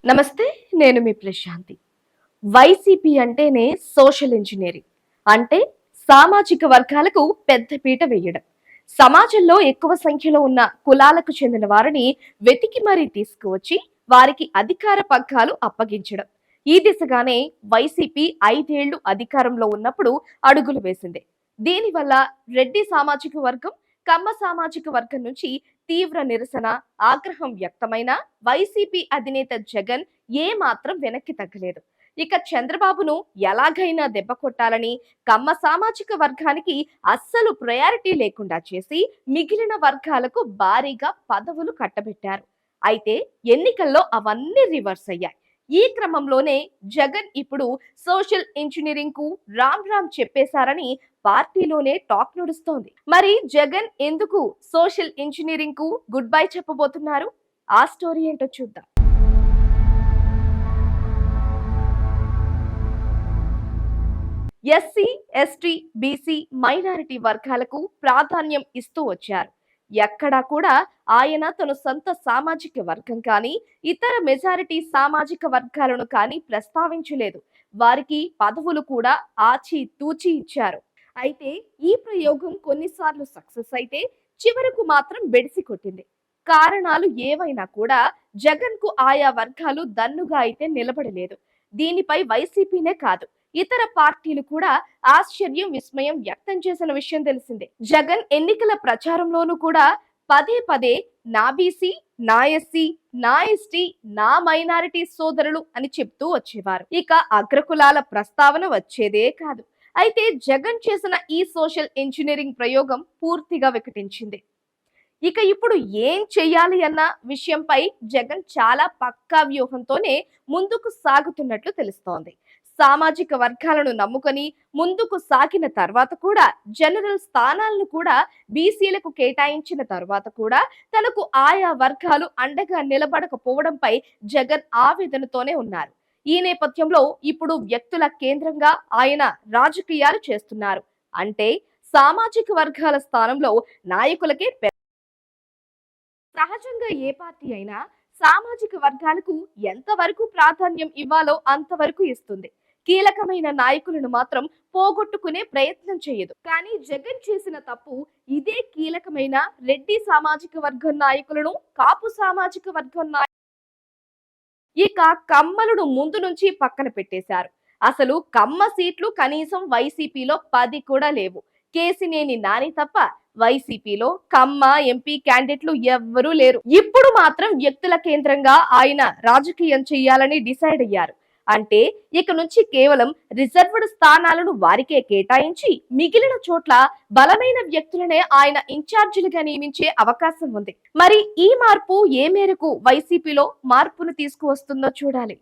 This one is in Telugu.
నమస్తే. నేను మీ ప్రశాంతి. వైసీపీ అంటేనే సోషల్ ఇంజనీరింగ్. అంటే సామాజిక వర్గాలకు పెద్ద పీట వేయడం. సమాజంలో ఎక్కువ సంఖ్యలో ఉన్న కులాలకు చెందిన వారిని వెతికి మరీ తీసుకువచ్చి వారికి అధికార పగ్గాలు అప్పగించడం. ఈ దిశగానే వైసీపీ 5 ఏళ్లు అధికారంలో ఉన్నప్పుడు అడుగులు వేసింది. దీనివల్ల రెడ్డి సామాజిక వర్గం, కమ్మ సామాజిక వర్గం నుంచి తీవ్ర నిరసన, ఆగ్రహం వ్యక్తమైన వైసీపీ అధినేత జగన్ ఏ మాత్రం వెనక్కి తగ్గలేదు. ఇక చంద్రబాబును ఎలాగైనా దెబ్బ కొట్టాలని కమ్మ సామాజిక వర్గానికి అస్సలు ప్రయారిటీ లేకుండా చేసి మిగిలిన వర్గాలకు భారీగా పదవులు కట్టబెట్టారు. అయితే ఎన్నికల్లో అవన్నీ రివర్స్ అయ్యాయి. ఈ క్రమంలోనే జగన్ ఇప్పుడు సోషల్ ఇంజనీరింగ్ కు రామ్ రామ్ చెప్పేశారని పార్టీలోనే టాక్ నడుస్తోంది. మరి జగన్ ఎందుకు సోషల్ ఇంజనీరింగ్ కు గుడ్ బై చెప్పబోతున్నారు? ఆ స్టోరీ ఏంటో చూద్దాం. ఎస్సీ, ఎస్టీ, బీసీ, మైనారిటీ వర్గాలకు ప్రాధాన్యం ఇస్తూ వచ్చారు. ఎక్కడా కూడా ఆయన తన సొంత సామాజిక వర్గం కానీ ఇతర మెజారిటీ సామాజిక వర్గాలను కానీ ప్రస్తావించలేదు. వారికి పదవులు కూడా ఆచి తూచి ఇచ్చారు. అయితే ఈ ప్రయోగం కొన్నిసార్లు సక్సెస్ అయితే చివరకు మాత్రం బెడిసి కొట్టింది. కారణాలు ఏవైనా కూడా జగన్ కు ఆయా వర్గాలు దన్నుగా అయితే నిలబడలేదు. దీనిపై వైసీపీనే కాదు, ఇతర పార్టీలు కూడా ఆశ్చర్యం, విస్మయం వ్యక్తం చేసిన విషయం తెలిసిందే. జగన్ ఎన్నికల ప్రచారంలోనూ కూడా పదే పదే నా బీసీ, నా ఎస్సీ, నా ఎస్టీ, నా మైనారిటీ సోదరులు అని చెప్తూ వచ్చేవారు. ఇక అగ్రకులాల ప్రస్తావన వచ్చేదే కాదు. అయితే జగన్ చేసిన ఈ సోషల్ ఇంజనీరింగ్ ప్రయోగం పూర్తిగా వికటించింది. ఇక ఇప్పుడు ఏం చెయ్యాలి అన్న విషయంపై జగన్ చాలా పక్కా వ్యూహంతోనే ముందుకు సాగుతున్నట్లు తెలుస్తోంది. సామాజిక వర్గాలను నమ్ముకొని ముందుకు సాగిన తర్వాత కూడా జనరల్ స్థానాలను కూడా బీసీలకు కేటాయించిన తర్వాత కూడా తనకు ఆయా వర్గాలు అండగా నిలబడకపోవడంపై జగన్ ఆవేదనతోనే ఉన్నారు. ఈ నేపథ్యంలో ఇప్పుడు వ్యక్తుల కేంద్రంగా ఆయన రాజకీయాలు చేస్తున్నారు. అంటే సామాజిక వర్గాల స్థానంలో నాయకులకే సహజంగా ఏ పార్టీ అయినా సామాజిక వర్గాలకు ఎంతవరకు ప్రాధాన్యం ఇవ్వాలో అంతవరకు ఇస్తుంది. కీలకమైన నాయకులను మాత్రం పోగొట్టుకునే ప్రయత్నం చేయదు. కానీ జగన్ చేసిన తప్పు ఇదే కీలకమైన రెడ్డి సామాజిక వర్గం నాయకులను, కాపు సామాజిక వర్గం ఇక కమ్మలను ముందు నుంచి పక్కన పెట్టేశారు. అసలు కమ్మ సీట్లు కనీసం వైసీపీలో 10 కూడా లేవు. కేసినేని నాని తప్ప వైసీపీలో కమ్మ ఎంపీ క్యాండిడేట్లు ఎవ్వరూ లేరు. ఇప్పుడు మాత్రం వ్యక్తుల కేంద్రంగా ఆయన రాజకీయం చేయాలని డిసైడ్ అయ్యారు. అంటే ఇక నుంచి కేవలం రిజర్వ్డ్ స్థానాలను వారికే కేటాయించి మిగిలిన చోట్ల బలమైన వ్యక్తులనే ఆయన ఇన్ఛార్జీలుగా నియమించే అవకాశం ఉంది. మరి ఈ మార్పు ఏ మేరకు వైసీపీలో మార్పును తీసుకువస్తుందో చూడాలి.